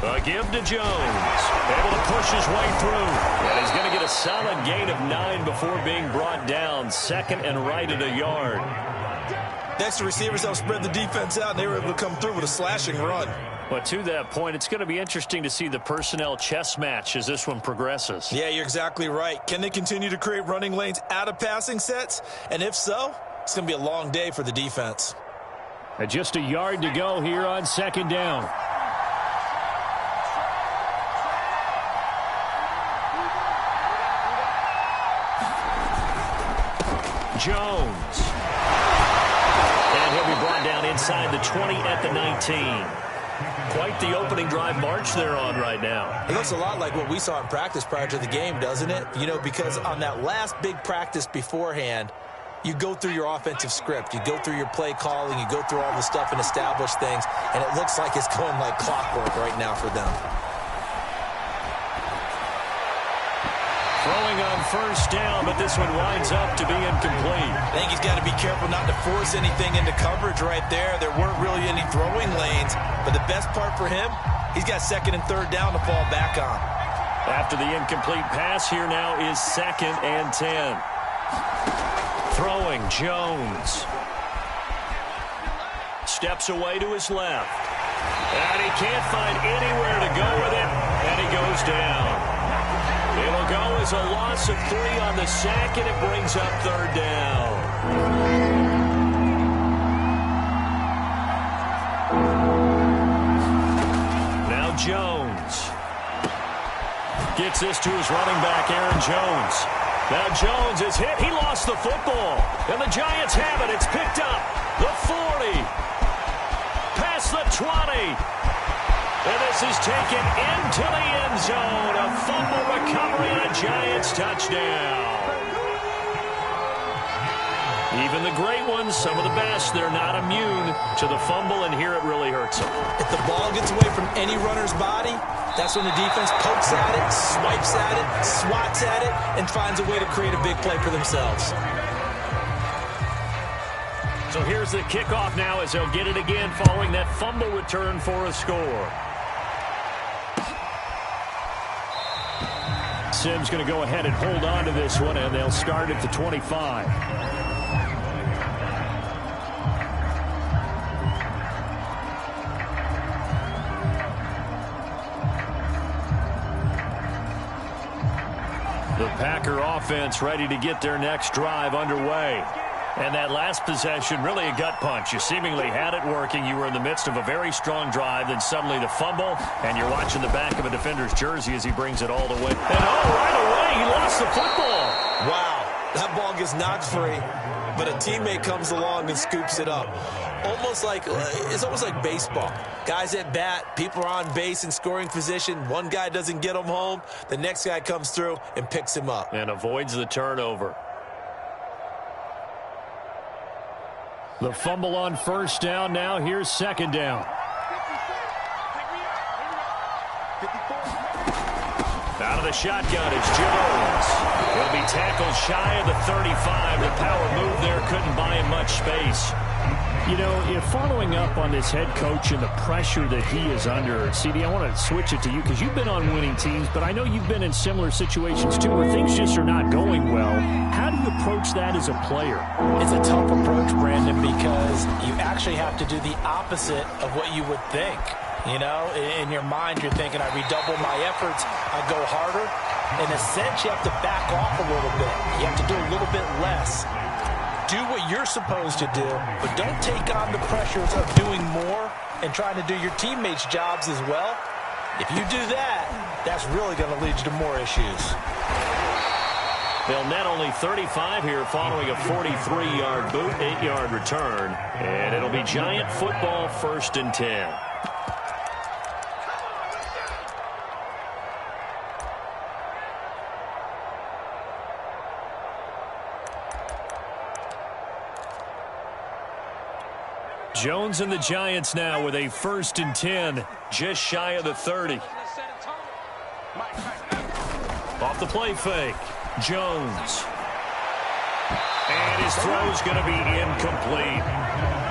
A give to Jones. Able to push his way through. And he's going to get a solid gain of 9 before being brought down. Second and right at a yard. Next, the receivers helped spread the defense out, and they were able to come through with a slashing run. But to that point, it's going to be interesting to see the personnel chess match as this one progresses. Yeah, you're exactly right. Can they continue to create running lanes out of passing sets? And if so, it's going to be a long day for the defense. And just a yard to go here on second down. Jones. And he'll be brought down inside the 20 at the 19. Quite the opening drive march they're on right now. It looks a lot like what we saw in practice prior to the game, doesn't it? You know, because on that last big practice beforehand, you go through your offensive script. You go through your play calling. You go through all the stuff and establish things. And it looks like it's going like clockwork right now for them. Throwing on first down, but this one winds up to be incomplete. I think he's got to be careful not to force anything into coverage right there. There weren't really any throwing lanes, but the best part for him, he's got second and third down to fall back on. After the incomplete pass, here now is second and 10. Throwing, Jones. Steps away to his left. And he can't find anywhere to go with it, and he goes down. It'll go as a loss of 3 on the sack, and it brings up third down. Now Jones gets this to his running back, Aaron Jones. Now Jones is hit. He lost the football, and the Giants have it. It's picked up. The 40. Past the 20. And this is taken into the end zone. A fumble recovery and a Giants touchdown. Even the great ones, some of the best, they're not immune to the fumble, and here it really hurts them. If the ball gets away from any runner's body, that's when the defense pokes at it, swipes at it, swats at it, and finds a way to create a big play for themselves. So here's the kickoff now as they'll get it again following that fumble return for a score. Sims going to go ahead and hold on to this one, and they'll start at the 25. The Packer offense ready to get their next drive underway. And that last possession, really a gut punch. You seemingly had it working. You were in the midst of a very strong drive. Then suddenly the fumble, and you're watching the back of a defender's jersey as he brings it all the way. And right away, he lost the football. Wow, that ball gets knocked free, but a teammate comes along and scoops it up. It's almost like baseball. Guys at bat, people are on base in scoring position. One guy doesn't get him home. The next guy comes through and picks him up. And avoids the turnover. The fumble on first down. Now here's second down. Out of the shotgun is Jones. He'll be tackled shy of the 35. The power move there couldn't buy him much space. You know, following up on this head coach and the pressure that he is under, CD, I want to switch it to you because you've been on winning teams, but I know you've been in similar situations too where things just are not going well. How do you approach that as a player? It's a tough approach, Brandon, because you actually have to do the opposite of what you would think. You know, in your mind, you're thinking, I redouble my efforts, I go harder. In a sense, you have to back off a little bit. You have to do a little bit less. Do what you're supposed to do, but don't take on the pressures of doing more and trying to do your teammates' jobs as well. If you do that, that's really going to lead you to more issues. They'll net only 35 here following a 43-yard boot, 8-yard return. And it'll be Giant football, 1st and 10. Jones and the Giants now with a 1st and 10, just shy of the 30. Off the play fake, Jones. And his throw's going to be incomplete.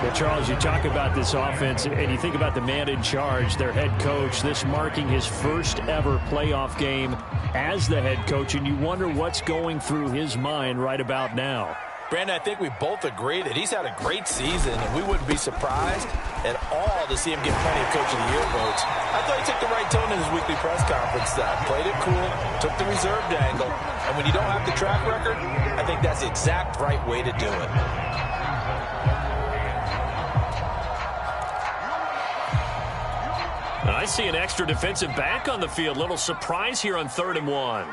Well, Charles, you talk about this offense, and you think about the man in charge, their head coach, this marking his first ever playoff game as the head coach, and you wonder what's going through his mind right about now. Brandon, I think we both agree that he's had a great season, and we wouldn't be surprised at all to see him get plenty of Coach of the Year votes. I thought he took the right tone in his weekly press conference, played it cool, took the reserved angle, and when you don't have the track record, I think that's the exact right way to do it. I see an extra defensive back on the field. Little surprise here on 3rd and 1.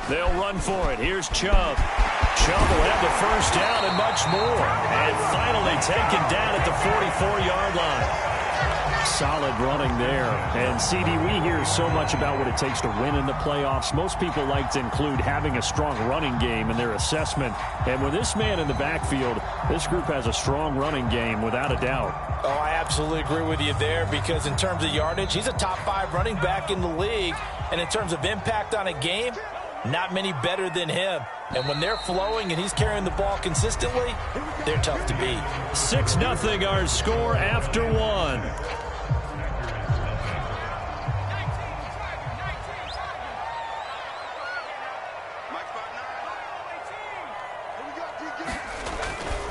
They'll run for it. Here's Chubb. Chubb will have the first down and much more. And finally taken down at the 44-yard line. Solid running there. And, CD, we hear so much about what it takes to win in the playoffs. Most people like to include having a strong running game in their assessment. And with this man in the backfield, this group has a strong running game without a doubt. Oh, I absolutely agree with you there, because in terms of yardage, he's a top 5 running back in the league. And in terms of impact on a game, not many better than him. And when they're flowing and he's carrying the ball consistently, they're tough to beat. 6-0 our score after 1.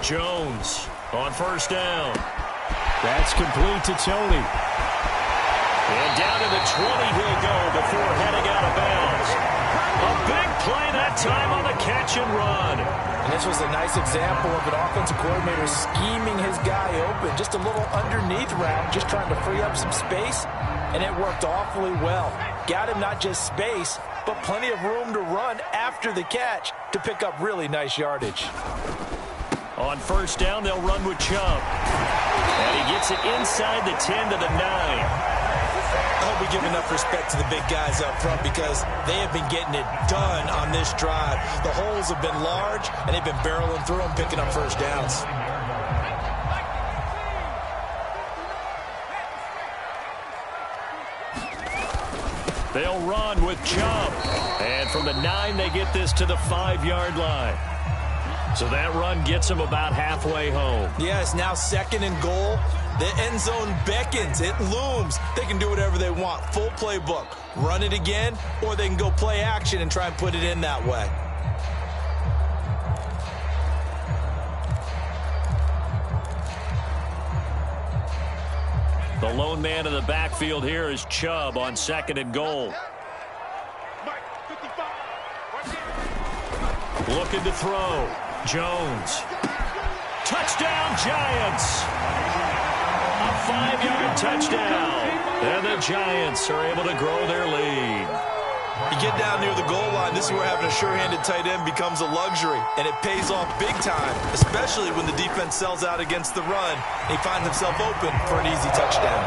Jones on first down. That's complete to Tony. And down to the 20 he'll go before heading out of bounds. A big play that time on the catch and run. And this was a nice example of an offensive coordinator scheming his guy open. Just a little underneath route, just trying to free up some space. And it worked awfully well. Got him not just space, but plenty of room to run after the catch to pick up really nice yardage. On first down, they'll run with Chubb. And he gets it inside the 10 to the 9. I hope we give enough respect to the big guys up front, because they have been getting it done on this drive. The holes have been large, and they've been barreling through them, picking up first downs. They'll run with Chubb. And from the 9, they get this to the 5-yard line. So that run gets them about halfway home. Yeah, it's now 2nd and goal. The end zone beckons. It looms. They can do whatever they want. Full playbook. Run it again, or they can go play action and try and put it in that way. The lone man in the backfield here is Chubb on 2nd and goal. Looking to throw. Jones. Touchdown, Giants. A 5-yard touchdown. And the Giants are able to grow their lead. You get down near the goal line, this is where having a sure-handed tight end becomes a luxury, and it pays off big time, especially when the defense sells out against the run. He finds himself open for an easy touchdown.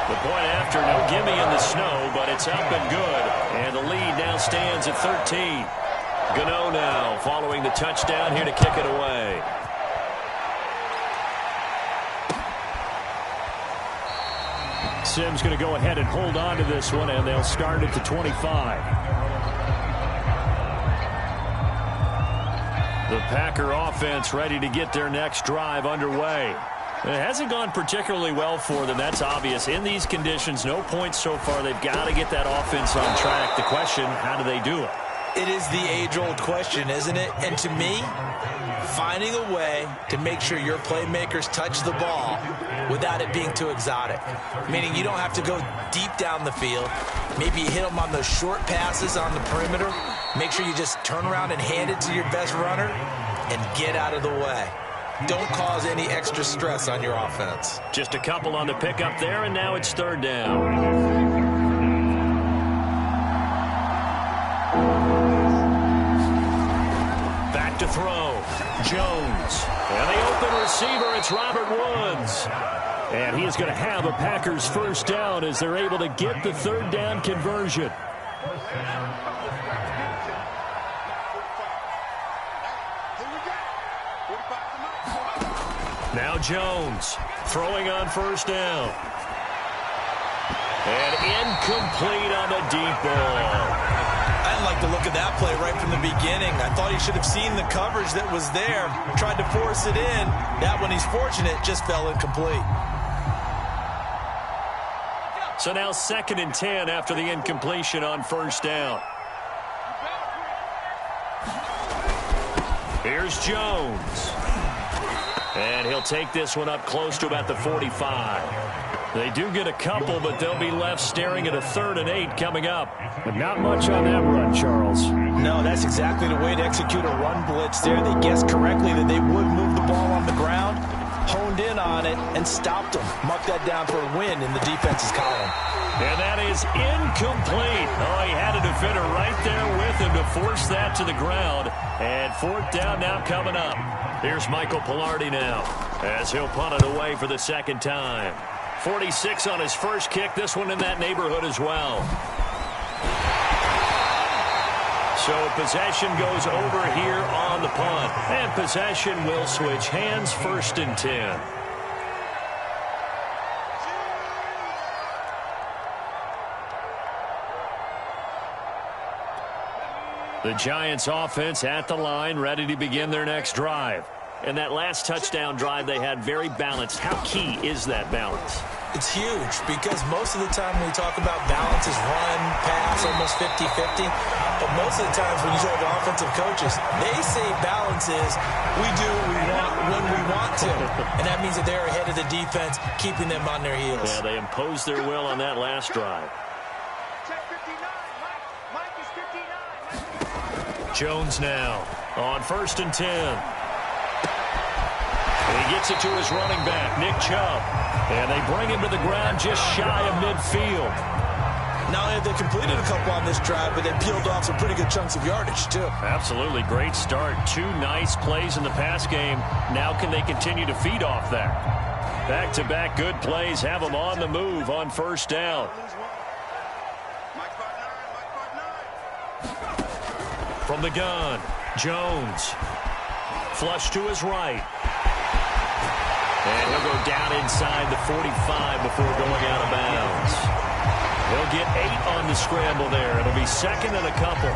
The point after, no gimme in the snow, but it's up and good. And the lead now stands at 13. Gano now following the touchdown here to kick it away. Sims going to go ahead and hold on to this one, and they'll start at the 25. The Packer offense ready to get their next drive underway. It hasn't gone particularly well for them, that's obvious. In these conditions, no points so far. They've got to get that offense on track. The question, how do they do it? It is the age-old question, isn't it? And to me, finding a way to make sure your playmakers touch the ball without it being too exotic. Meaning you don't have to go deep down the field. Maybe you hit them on those short passes on the perimeter. Make sure you just turn around and hand it to your best runner and get out of the way. Don't cause any extra stress on your offense. Just a couple on the pickup there, and now it's 3rd down. Back to throw. Jones. And the open receiver, it's Robert Woods. And he is going to have a Packers first down as they're able to get the 3rd down conversion. Now Jones throwing on first down. And incomplete on the deep ball. I didn't like the look of that play right from the beginning. I thought he should have seen the coverage that was there, tried to force it in. That one, he's fortunate, just fell incomplete. So now 2nd and 10 after the incompletion on 1st down. Here's Jones. And he'll take this one up close to about the 45. They do get a couple, but they'll be left staring at a 3rd and 8 coming up. But not much on that run, Charles. No, that's exactly the way to execute a run blitz there. They guessed correctly that they would move the ball on the ground, honed in on it, and stopped them. Mark that down for a win in the defense's column. And that is incomplete. Oh, he had a defender right there with him to force that to the ground. And 4th down now coming up. Here's Michael Pilardi now as he'll punt it away for the 2nd time. 46 on his first kick. This one in that neighborhood as well. So possession goes over here on the punt. And possession will switch hands, 1st and 10. The Giants offense at the line, ready to begin their next drive. And that last touchdown drive they had very balanced. How key is that balance? It's huge because most of the time when we talk about balance is run, pass, almost 50-50. But most of the times when you talk to offensive coaches, they say balance is we do what we want when we want to. And that means that they're ahead of the defense, keeping them on their heels. Yeah, they imposed their will on that last drive. Jones now on 1st and 10. And he gets it to his running back, Nick Chubb. And they bring him to the ground just shy of midfield. Not only have they completed a couple on this drive, but they peeled off some pretty good chunks of yardage, too. Absolutely. Great start. 2 nice plays in the pass game. Now can they continue to feed off that? Back-to-back good plays have them on the move on 1st down. From the gun, Jones. Flush to his right. And he'll go down inside the 45 before going out of bounds. He'll get 8 on the scramble there. It'll be 2nd and a couple.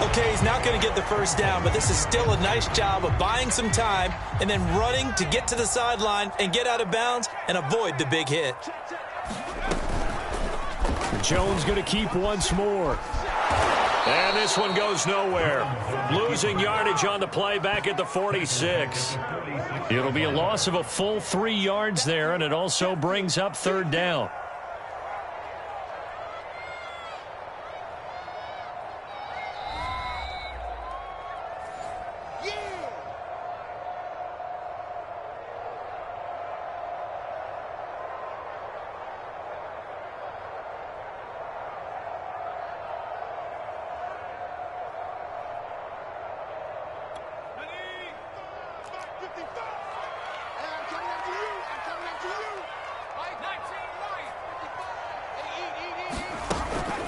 Okay, he's not going to get the 1st down, but this is still a nice job of buying some time and then running to get to the sideline and get out of bounds and avoid the big hit. Jones going to keep once more. And this one goes nowhere. Losing yardage on the play back at the 46. It'll be a loss of a full 3 yards there, and it also brings up 3rd down.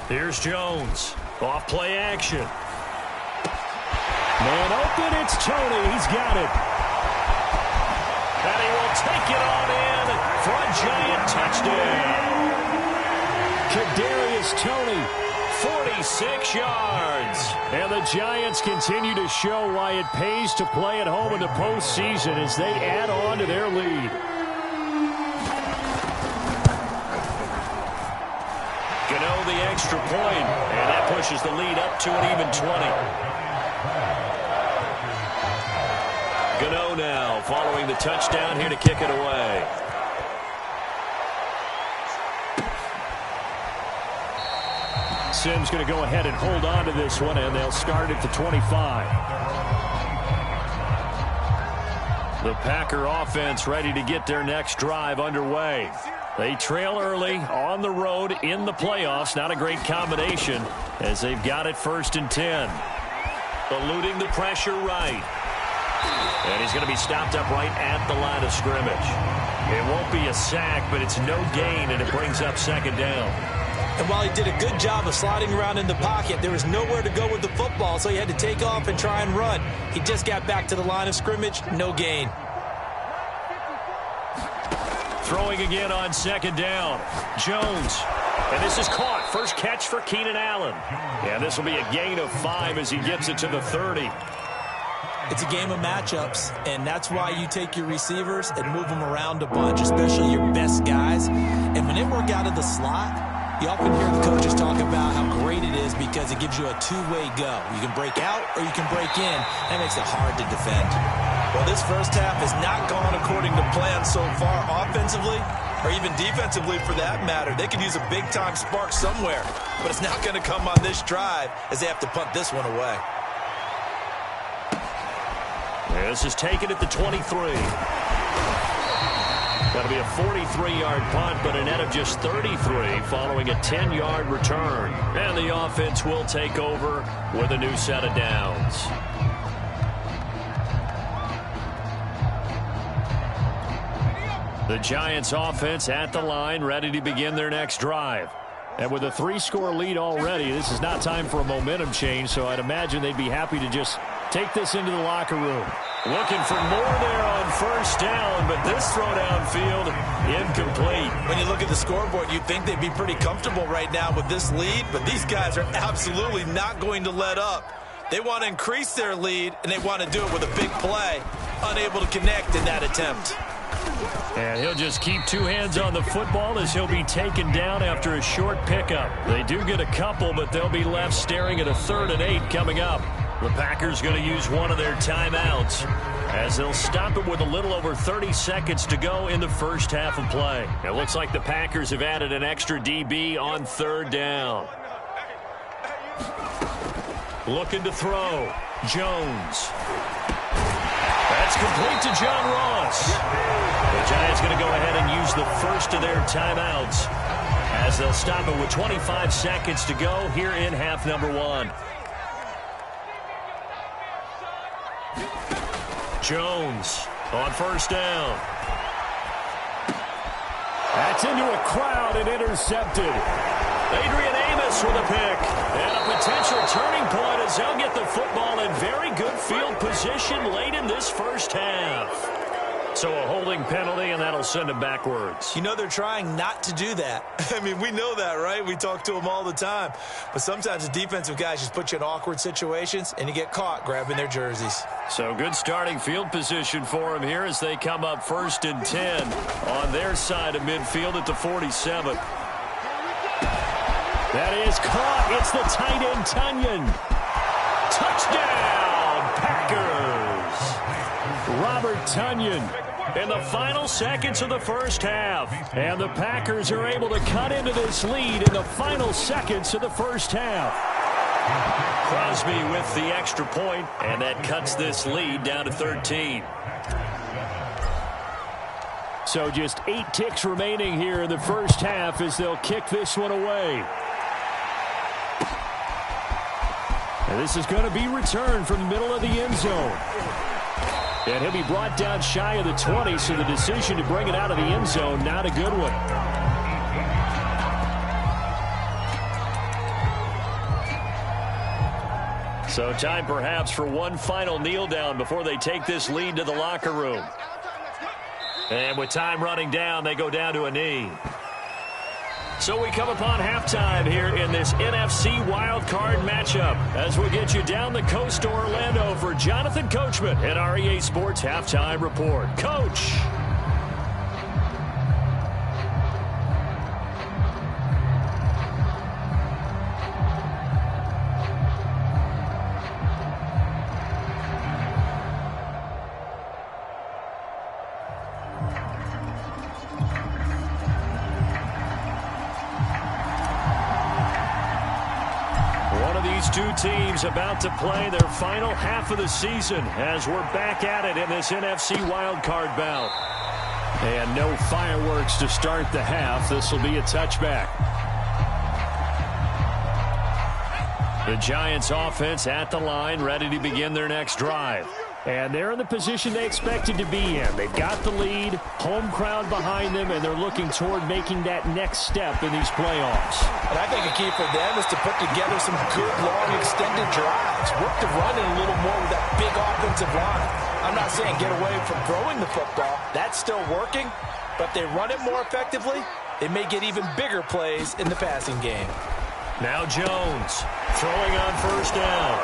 Here's Jones. Off play action. Man open, it's Tony. He's got it. And he will take it on in for a Giant touchdown. Kadarius Toney, 46 yards. And the Giants continue to show why it pays to play at home in the postseason as they add on to their lead. Gano the extra point, and that pushes the lead up to an even 20. Gano now following the touchdown here to kick it away. Sims going to go ahead and hold on to this one, and they'll start at the 25. The Packer offense ready to get their next drive underway. They trail early on the road in the playoffs. Not a great combination as they've got it 1st and 10. Eluding the pressure right. And he's going to be stopped up right at the line of scrimmage. It won't be a sack, but it's no gain, and it brings up 2nd down. And while he did a good job of sliding around in the pocket, there was nowhere to go with the football, so he had to take off and try and run. He just got back to the line of scrimmage, no gain. Throwing again on 2nd down. Jones And this is caught. First catch for Keenan Allen. And this will be a gain of 5 as he gets it to the 30. It's a game of matchups, and that's why you take your receivers and move them around a bunch, especially your best guys. And when they work out of the slot, you often hear the coaches talk about how great it is because it gives you a two-way go. You can break out or you can break in. That makes it hard to defend. Well, this first half has not gone according to plan so far offensively or even defensively for that matter. They could use a big-time spark somewhere, but it's not going to come on this drive as they have to punt this one away. This is taken at the 23. That'll be a 43-yard punt, but a net of just 33 following a 10-yard return. And the offense will take over with a new set of downs. The Giants offense at the line, ready to begin their next drive. And with a 3-score lead already, this is not time for a momentum change, so I'd imagine they'd be happy to just take this into the locker room. Looking for more there on first down, but this throw downfield incomplete. When you look at the scoreboard, you'd think they'd be pretty comfortable right now with this lead, but these guys are absolutely not going to let up. They want to increase their lead, and they want to do it with a big play. Unable to connect in that attempt. And he'll just keep two hands on the football as he'll be taken down after a short pickup. They do get a couple, but they'll be left staring at a 3rd and 8 coming up. The Packers going to use one of their timeouts as they'll stop it with a little over 30 seconds to go in the first half of play. It looks like the Packers have added an extra DB on 3rd down. Looking to throw. Jones. That's complete to John Ross. The Giants going to go ahead and use the first of their timeouts as they'll stop it with 25 seconds to go here in half number 1. Jones on first down. That's into a crowd and intercepted. Adrian Amos with a pick. And a potential turning point as they'll get the football in very good field position late in this first half. So a holding penalty, and that'll send them backwards. You know they're trying not to do that. I mean, we know that, right? We talk to them all the time. But sometimes the defensive guys just put you in awkward situations, and you get caught grabbing their jerseys. So good starting field position for them here as they come up 1st and 10 on their side of midfield at the 47. That is caught. It's the tight end, Tunyon. Touchdown, Packers. Robert Tunyon in the final seconds of the first half. And the Packers are able to cut into this lead in the final seconds of the first half. Crosby with the extra point, and that cuts this lead down to 13. So just 8 ticks remaining here in the first half as they'll kick this one away. And this is going to be returned from the middle of the end zone. And he'll be brought down shy of the 20, so the decision to bring it out of the end zone, not a good one. So time perhaps for one final kneel down before they take this lead to the locker room. And with time running down, they go down to a knee. So we come upon halftime here in this NFC wildcard matchup as we get you down the coast to Orlando for Jonathan Coachman and our EA Sports Halftime Report. Coach. Two teams about to play their final half of the season as we're back at it in this NFC wildcard bout. And no fireworks to start the half. This will be a touchback. The Giants offense at the line, ready to begin their next drive. And they're in the position they expected to be in. They've got the lead, home crowd behind them, and they're looking toward making that next step in these playoffs. And I think a key for them is to put together some good, long, extended drives. Work the run in a little more with that big offensive line. I'm not saying get away from throwing the football. That's still working, but they run it more effectively. they may get even bigger plays in the passing game. Now Jones throwing on first down.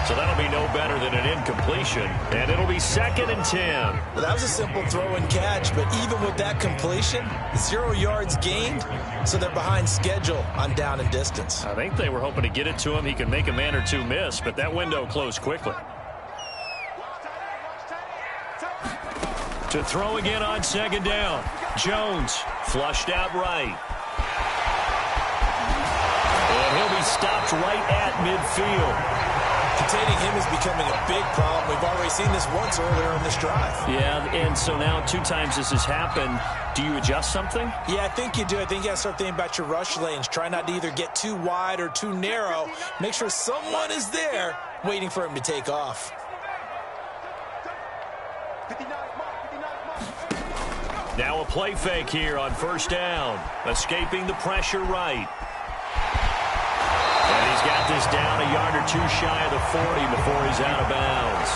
So that'll be no better than an incompletion, and it'll be 2nd and 10. Well, that was a simple throw and catch, but even with that completion, 0 yards gained, so they're behind schedule on down and distance. I think they were hoping to get it to him. He could make a man or two miss, but that window closed quickly. To throw again on 2nd down. Jones flushed out right. And he'll be stopped right at midfield. Containing him is becoming a big problem. We've already seen this once earlier in this drive. Yeah, and so now 2 times this has happened. Do you adjust something? Yeah, I think you do. I think you got to start thinking about your rush lanes. Try not to either get too wide or too narrow. Make sure someone is there waiting for him to take off. Now a play fake here on first down. Escaping the pressure right. And he's got this down a yard or 2 shy of the 40 before he's out of bounds.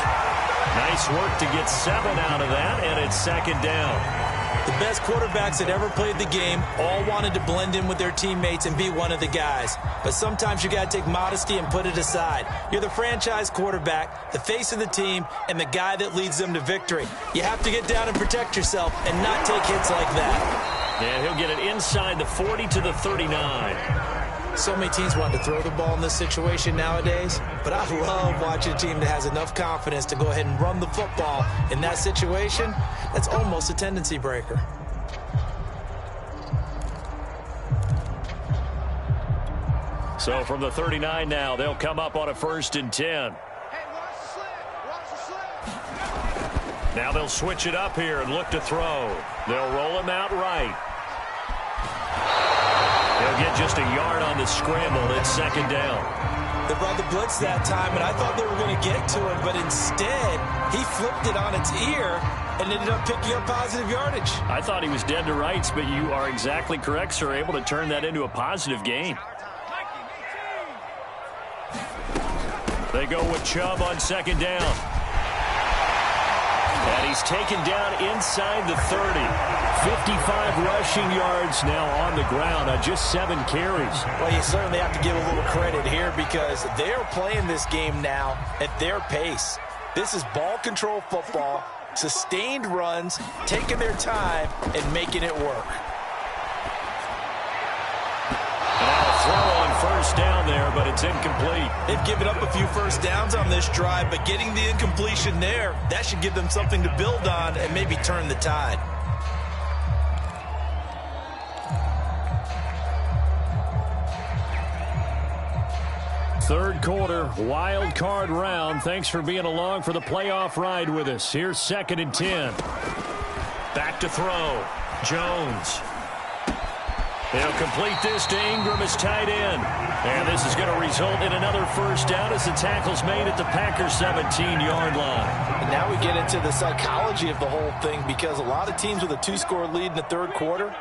Nice work to get 7 out of that, and it's 2nd down. The best quarterbacks that ever played the game all wanted to blend in with their teammates and be one of the guys. But sometimes you got to take modesty and put it aside. You're the franchise quarterback, the face of the team, and the guy that leads them to victory. You have to get down and protect yourself and not take hits like that. And he'll get it inside the 40 to the 39. So many teams want to throw the ball in this situation nowadays, but I love watching a team that has enough confidence to go ahead and run the football in that situation. That's almost a tendency breaker. So from the 39 now, they'll come up on a 1st and 10. Now they'll switch it up here and look to throw. They'll roll him out right. They'll get just a yard on the scramble. It's 2nd down. They brought the blitz that time, and I thought they were going to get to him, but instead, he flipped it on its ear and ended up picking up positive yardage. I thought he was dead to rights, but you are exactly correct, sir. Able to turn that into a positive gain. They go with Chubb on 2nd down. And he's taken down inside the 30. 55 rushing yards now on the ground on just 7 carries. Well, you certainly have to give a little credit here because they're playing this game now at their pace. This is ball control football, sustained runs, taking their time, and making it work. Throw on first down there, but it's incomplete. They've given up a few first downs on this drive, but getting the incompletion there, that should give them something to build on and maybe turn the tide. Third quarter, wild card round. Thanks for being along for the playoff ride with us. Here's 2nd and 10. Back to throw. Jones. He'll complete this to Ingram, his tight end. And this is going to result in another first down as the tackle's made at the Packers' 17-yard line. And now we get into the psychology of the whole thing because a lot of teams with a 2-score lead in the third quarter,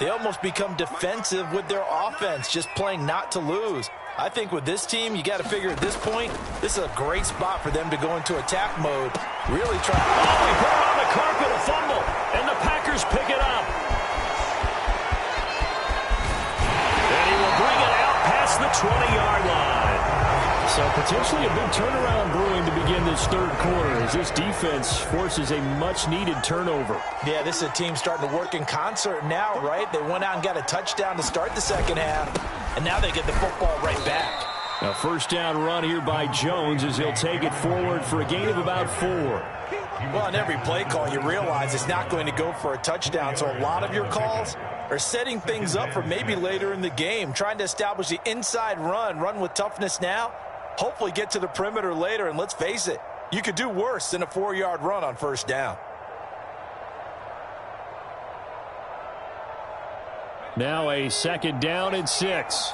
they almost become defensive with their offense, just playing not to lose. I think with this team, you got to figure at this point, this is a great spot for them to go into attack mode. Really try. Oh, he put it on the carpet, a fumble, and the Packers pick it up. And he will bring it out past the 20-yard line. So potentially a big turnaround brewing to begin this third quarter as this defense forces a much-needed turnover. Yeah, this is a team starting to work in concert now, right? They went out and got a touchdown to start the second half, and now they get the football right back. A first down run here by Jones as he'll take it forward for a gain of about 4. Well, on every play call, you realize it's not going to go for a touchdown, so a lot of your calls are setting things up for maybe later in the game, trying to establish the inside run with toughness now, hopefully get to the perimeter later, and let's face it, you could do worse than a 4-yard run on first down. Now a 2nd down and 6.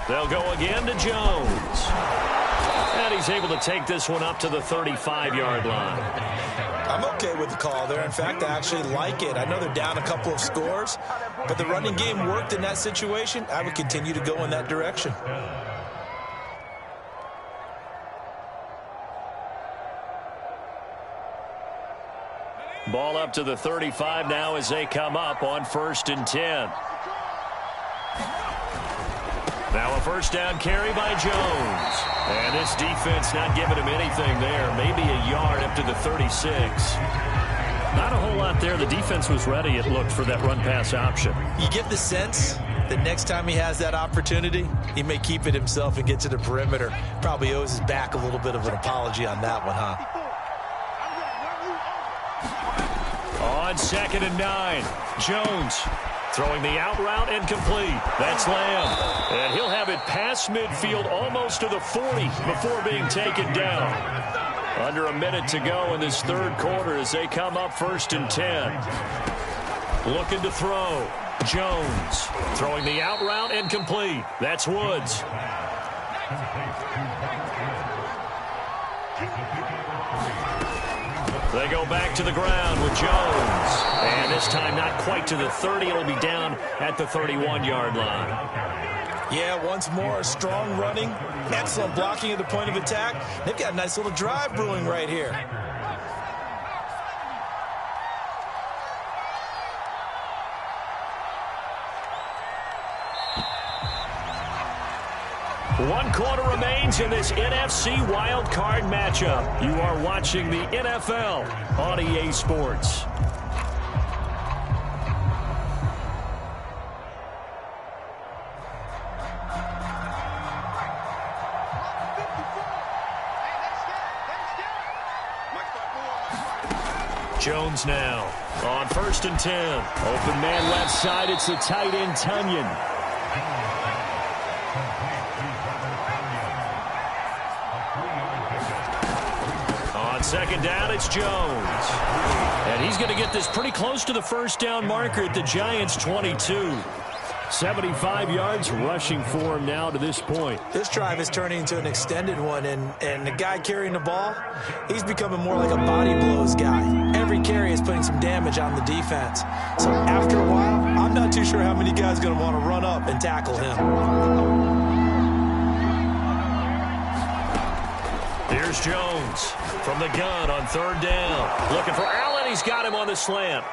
They'll go again to Jones. And he's able to take this one up to the 35-yard line. I'm okay with the call there. In fact, I actually like it. I know they're down a couple of scores, but the running game worked in that situation. I would continue to go in that direction. Ball up to the 35 now as they come up on 1st and 10. Now a first down carry by Jones. And this defense not giving him anything there. Maybe a yard up to the 36. Not a whole lot there. The defense was ready, it looked, for that run-pass option. You get the sense that next time he has that opportunity, he may keep it himself and get to the perimeter. Probably owes his back a little bit of an apology on that one, huh? On 2nd and 9, Jones throwing the out route and complete. That's Lamb. And he'll have it past midfield almost to the 40 before being taken down. Under a minute to go in this 3rd quarter as they come up 1st and 10. Looking to throw. Jones throwing the out route and complete. That's Woods. They go back to the ground with Jones. And this time not quite to the 30. It'll be down at the 31-yard line. Yeah, once more, strong running, excellent blocking at the point of attack. They've got a nice little drive brewing right here. One quarter remains in this NFC Wild Card matchup. You are watching the NFL on EA Sports. Jones now on 1st and 10. Open man left side. It's the tight end, Tunyon. On 2nd down, it's Jones. And he's going to get this pretty close to the first down marker at the Giants' 22. 75 yards rushing for him now to this point. This drive is turning into an extended one, and the guy carrying the ball, he's becoming more like a body blows guy. Every carry is putting some damage on the defense. So after a while, I'm not too sure how many guys are going to want to run up and tackle him. Here's Jones from the gun on 3rd down. Looking for Allen. He's got him on the slant.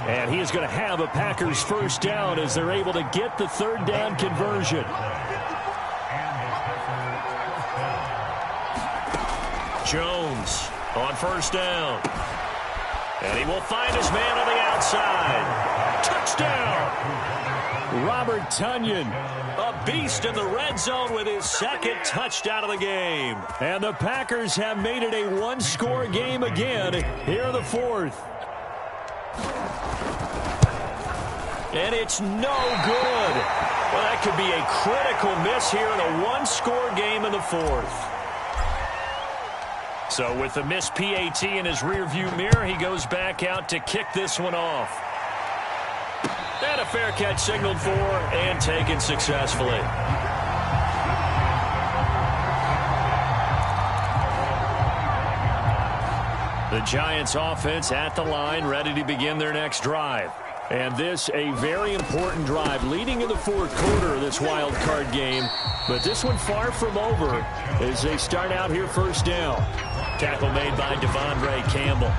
And he is going to have a Packers first down as they're able to get the 3rd down conversion. Jones on 1st down. And he will find his man on the outside. Touchdown! Robert Tunyon, a beast in the red zone with his 2nd touchdown of the game. And the Packers have made it a one-score game again here in the 4th. And it's no good. Well, that could be a critical miss here in a one-score game in the 4th. So with the missed PAT in his rearview mirror, he goes back out to kick this one off. And a fair catch signaled for and taken successfully. The Giants offense at the line, ready to begin their next drive. And this a very important drive leading in the 4th quarter of this wild card game. But this one far from over as they start out here 1st down. Tackle made by Devondre Campbell.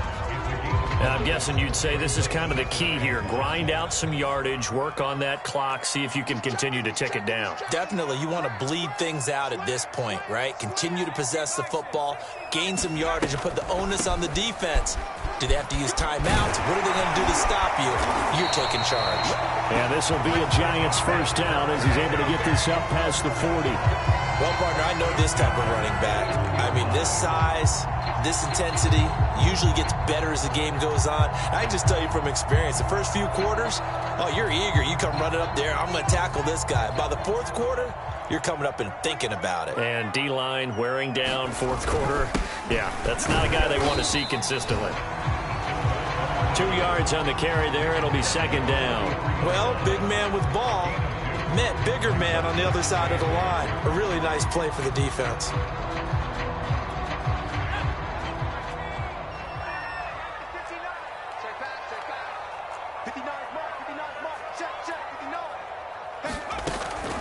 And I'm guessing you'd say this is kind of the key here. Grind out some yardage, work on that clock, see if you can continue to tick it down. Definitely. You want to bleed things out at this point, right? Continue to possess the football, gain some yardage, and put the onus on the defense. Do they have to use timeouts? What are they going to do to stop you? You're taking charge. And this will be a Giants first down as he's able to get this up past the 40. Well, partner, I know this type of running back. I mean, this size, this intensity usually gets better as the game goes on. I just tell you from experience, the first few quarters, oh, you're eager. You come running up there, I'm going to tackle this guy. By the 4th quarter, you're coming up and thinking about it. And D-line wearing down 4th quarter. Yeah, that's not a guy they want to see consistently. 2 yards on the carry there. It'll be 2nd down. Well, big man with ball met bigger man on the other side of the line. A really nice play for the defense.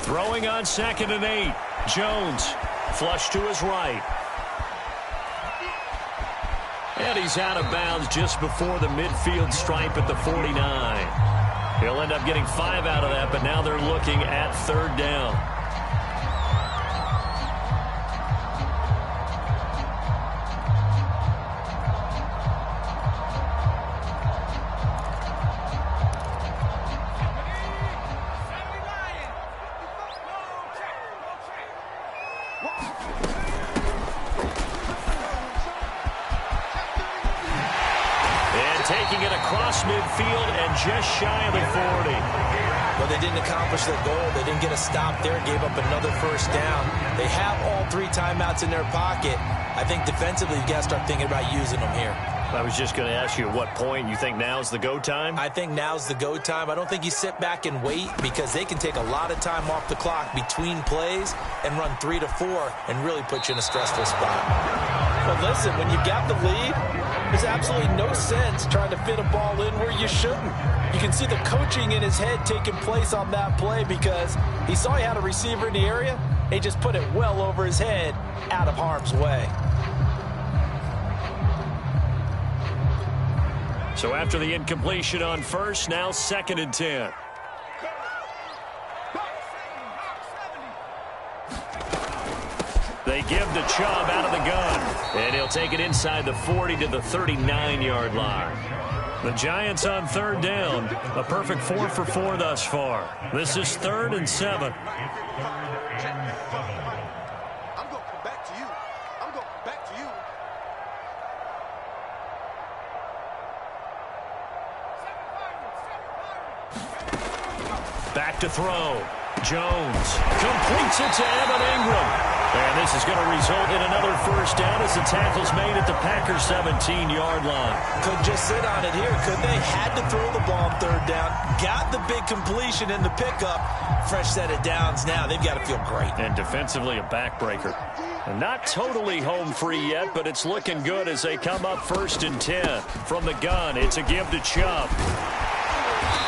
Throwing on 2nd and 8. Jones flush to his right. And he's out of bounds just before the midfield stripe at the 49. He'll end up getting 5 out of that, but now they're looking at 3rd down. Taking it across midfield and just shy of the 40. Well, they didn't accomplish their goal. They didn't get a stop there, gave up another 1st down. They have all 3 timeouts in their pocket. I think defensively, you got to start thinking about using them here. I was just going to ask you at what point you think now's the go time? I think now's the go time. I don't think you sit back and wait because they can take a lot of time off the clock between plays and run 3 to 4 and really put you in a stressful spot. But listen, when you got the lead, there's absolutely no sense trying to fit a ball in where you shouldn't. You can see the coaching in his head taking place on that play because he saw he had a receiver in the area. He just put it well over his head out of harm's way. So after the incompletion on 1st, now 2nd and 10. They give to Chubb out of the gun. And he'll take it inside the 40 to the 39-yard line. The Giants on 3rd down. A perfect 4 for 4 thus far. This is 3rd and 7. Back to throw. Jones completes it to Evan Ingram. And this is going to result in another 1st down as the tackle's made at the Packers' 17-yard line. Could just sit on it here, could they? Had to throw the ball on 3rd down. Got the big completion in the pickup. Fresh set of downs now. They've got to feel great. And defensively a backbreaker. And not totally home free yet, but it's looking good as they come up 1st and 10. From the gun, it's a give to Chubb.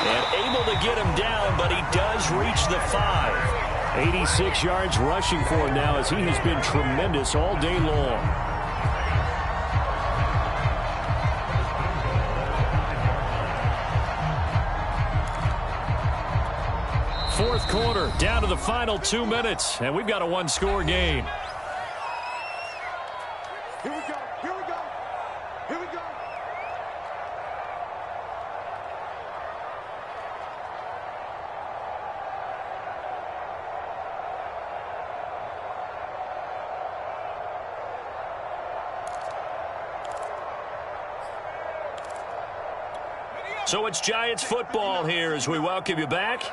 And able to get him down, but he does reach the 5. 86 yards rushing for him now as he has been tremendous all day long. Fourth quarter, down to the final 2 minutes, and we've got a 1-score game. Here we go, here we go, here we go. So it's Giants football here as we welcome you back.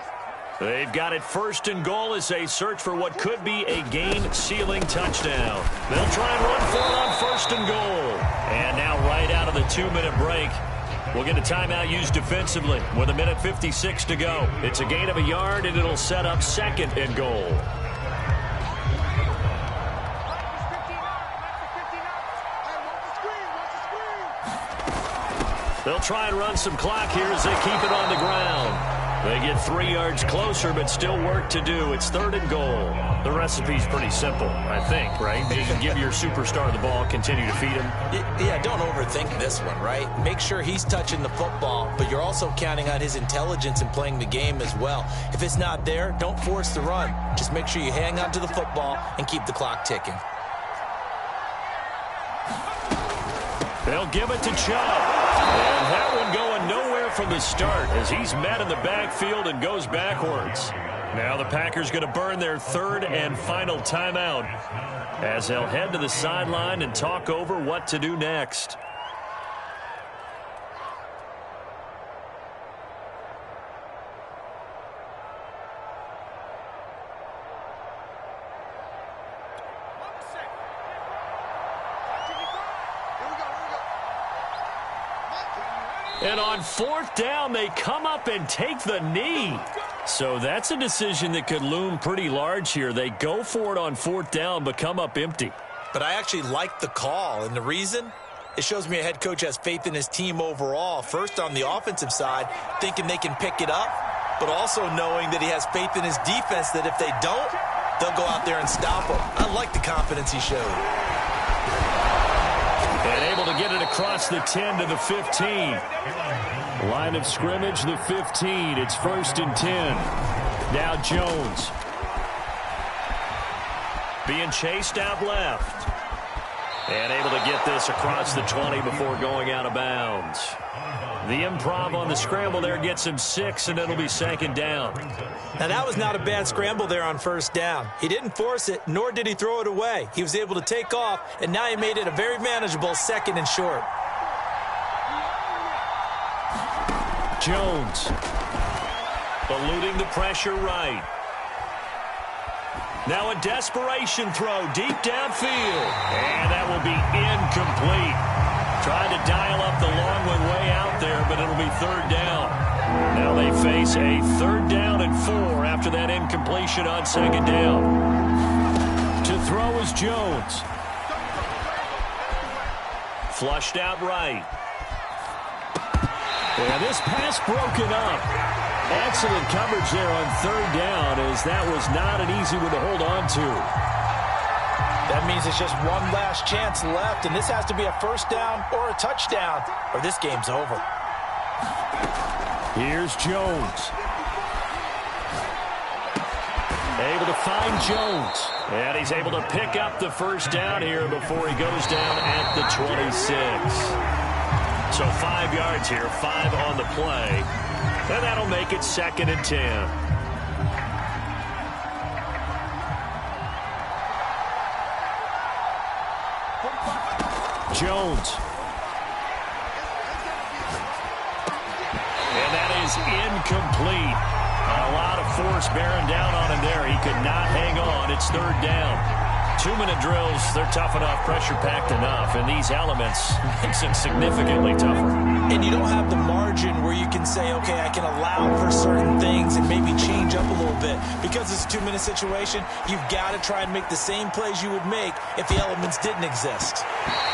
They've got it 1st and goal as they search for what could be a game-sealing touchdown. They'll try and run for it on 1st and goal. And now right out of the 2-minute break, we'll get a timeout used defensively with 1:56 to go. It's a gain of a yard, and it'll set up 2nd and goal. They'll try and run some clock here as they keep it on the ground. They get 3 yards closer, but still work to do. It's 3rd and goal. The recipe's pretty simple, I think, right? You can give your superstar the ball, continue to feed him. Yeah, don't overthink this one, right? Make sure he's touching the football, but you're also counting on his intelligence in playing the game as well. If it's not there, don't force the run. Just make sure you hang on to the football and keep the clock ticking. They'll give it to Chubb. And that one going nowhere from the start as he's met in the backfield and goes backwards. Now the Packers going to burn their 3rd and final timeout as they'll head to the sideline and talk over what to do next. And on 4th down, they come up and take the knee. So that's a decision that could loom pretty large here. They go for it on 4th down, but come up empty. But I actually like the call, and the reason? It shows me a head coach has faith in his team overall. First on the offensive side, thinking they can pick it up, but also knowing that he has faith in his defense that if they don't, they'll go out there and stop them. I like the confidence he showed. And able to get it across the 10 to the 15. Line of scrimmage, the 15. It's 1st and 10. Now Jones. Being chased out left. And able to get this across the 20 before going out of bounds. The improv on the scramble there gets him 6, and it'll be 2nd down. Now, that was not a bad scramble there on 1st down. He didn't force it, nor did he throw it away. He was able to take off, and now he made it a very manageable 2nd and short. Jones. Eluding the pressure right. Now a desperation throw deep downfield. And that will be incomplete. Trying to dial up the long one way out there, but it'll be 3rd down. Now they face a 3rd down and 4 after that incompletion on 2nd down. To throw is Jones. Flushed out right. And this pass broken up. Excellent coverage there on 3rd down, as that was not an easy one to hold on to. That means it's just one last chance left, and this has to be a 1st down or a touchdown, or this game's over. Here's Jones. Able to find Jones. And he's able to pick up the 1st down here before he goes down at the 26. So 5 yards here, 5 on the play. And that'll make it 2nd and 10. Jones. And that is incomplete. A lot of force bearing down on him there. He could not hang on. It's 3rd down. 2-minute drills, they're tough enough, pressure-packed enough, and these elements makes it significantly tougher. And you don't have the margin where you can say, okay, I can allow for certain things and maybe change up a little bit. Because it's a 2-minute situation, you've got to try and make the same plays you would make if the elements didn't exist.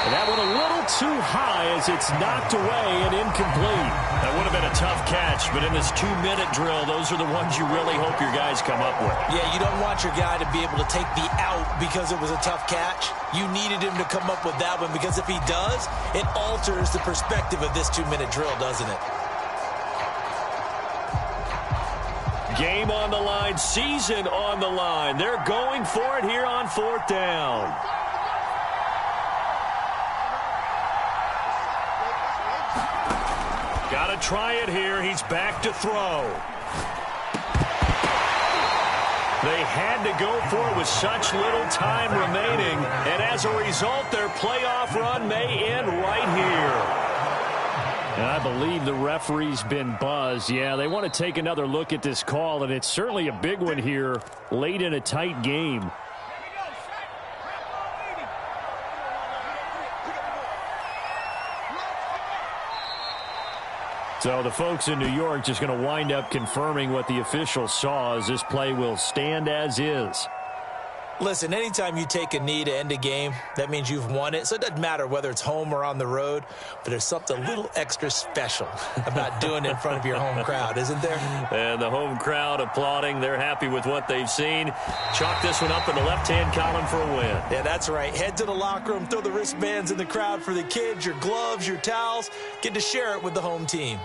And that one a little too high as it's knocked away and incomplete. That would have been a tough catch, but in this 2-minute drill, those are the ones you really hope your guys come up with. Yeah, you don't want your guy to be able to take the out because it was a tough catch. You needed him to come up with that one, because if he does, it alters the perspective of this 2-minute drill, doesn't it? Game on the line, season on the line. They're going for it here on 4th down. Got to try it here. He's back to throw. They had to go for it with such little time remaining, and as a result, their playoff run may end right here. And I believe the referee's been buzzed. Yeah, they want to take another look at this call, and it's certainly a big one here late in a tight game. So the folks in New York just going to wind up confirming what the officials saw, as this play will stand as is. Listen, anytime you take a knee to end a game, that means you've won it. So it doesn't matter whether it's home or on the road, but there's something a little extra special about doing it in front of your home crowd, isn't there? And the home crowd applauding. They're happy with what they've seen. Chalk this one up in the left-hand column for a win. Yeah, that's right. Head to the locker room, throw the wristbands in the crowd for the kids, your gloves, your towels. Get to share it with the home team.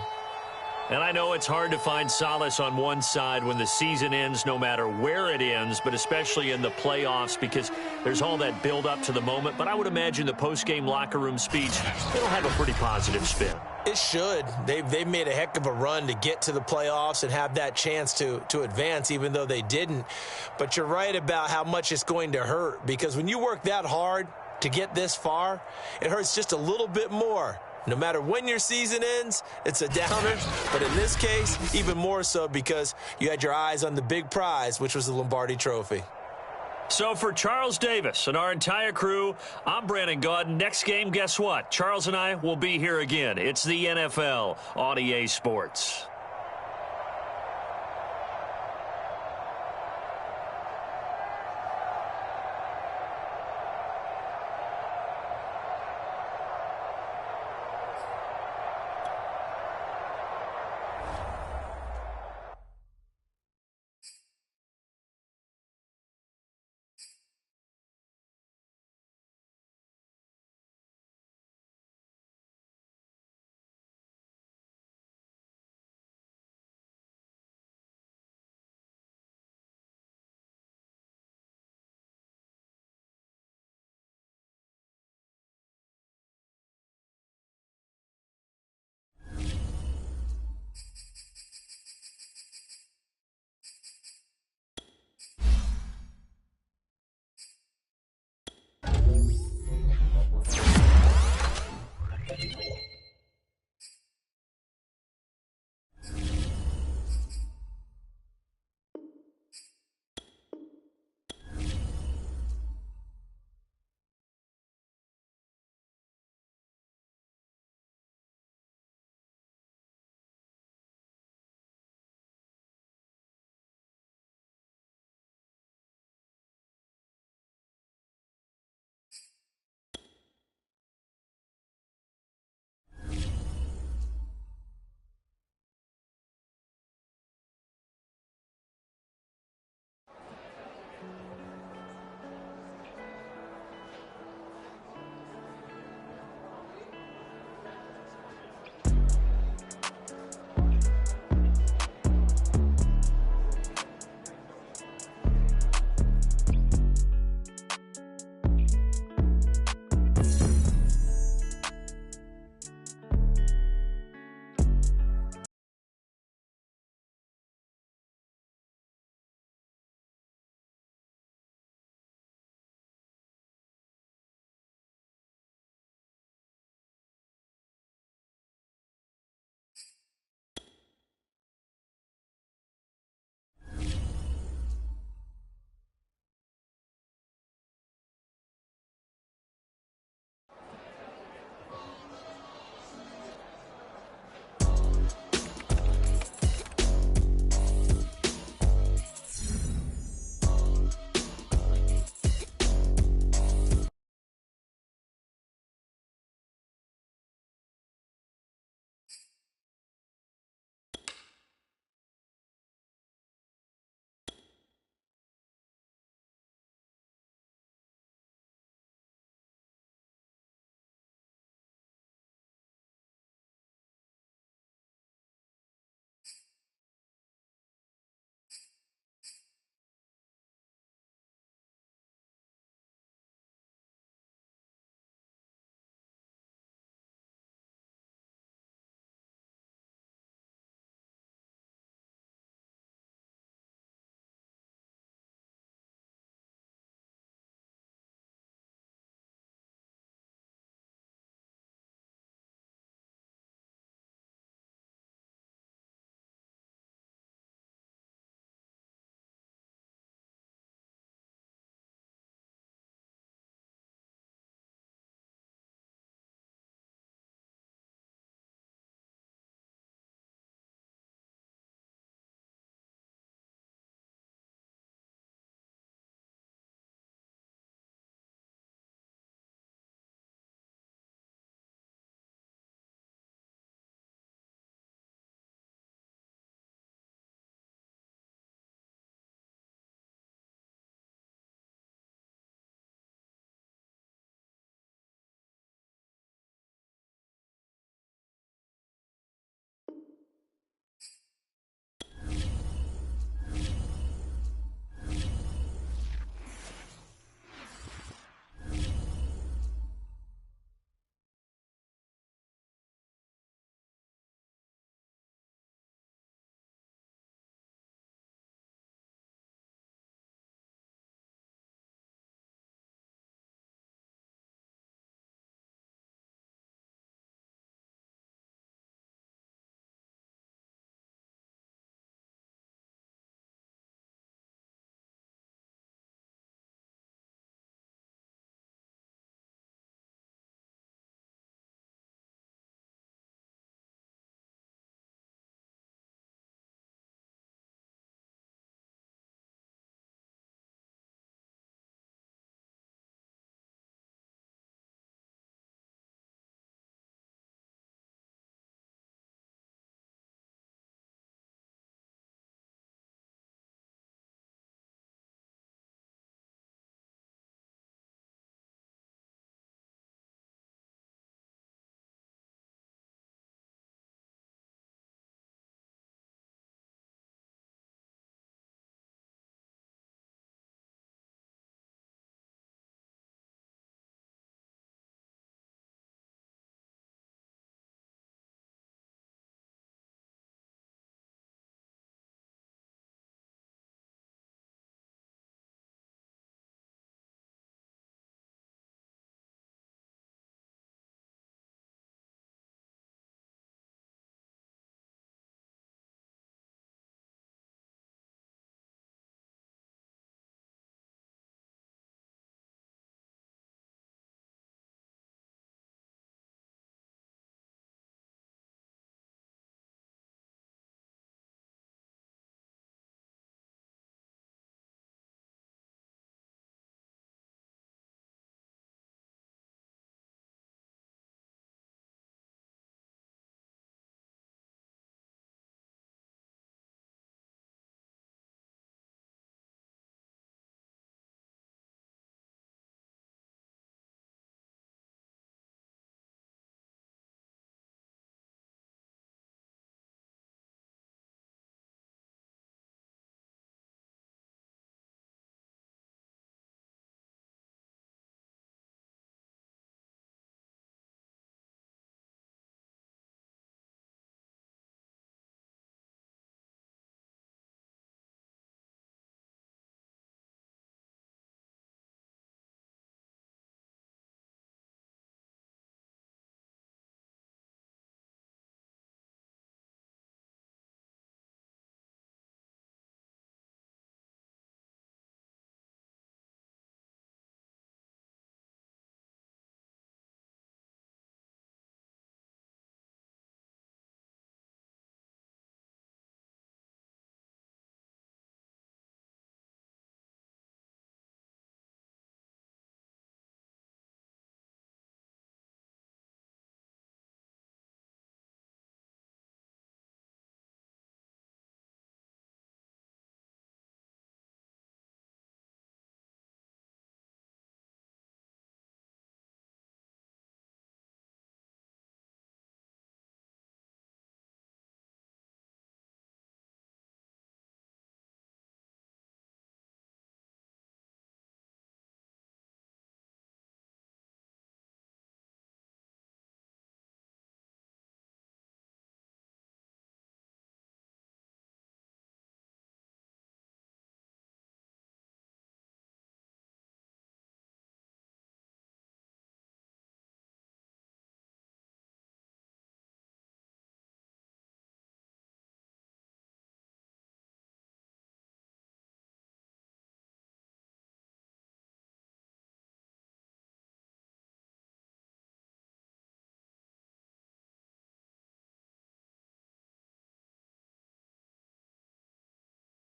And I know it's hard to find solace on one side when the season ends, no matter where it ends, but especially in the playoffs, because there's all that build up to the moment. But I would imagine the post-game locker room speech, it'll have a pretty positive spin. It should. They've made a heck of a run to get to the playoffs and have that chance to advance, even though they didn't. But you're right about how much it's going to hurt, because when you work that hard to get this far, it hurts just a little bit more. No matter when your season ends, it's a downer. But in this case, even more so, because you had your eyes on the big prize, which was the Lombardi Trophy. So for Charles Davis and our entire crew, I'm Brandon Gaudin. Next game, guess what? Charles and I will be here again. It's the NFL on EA Sports.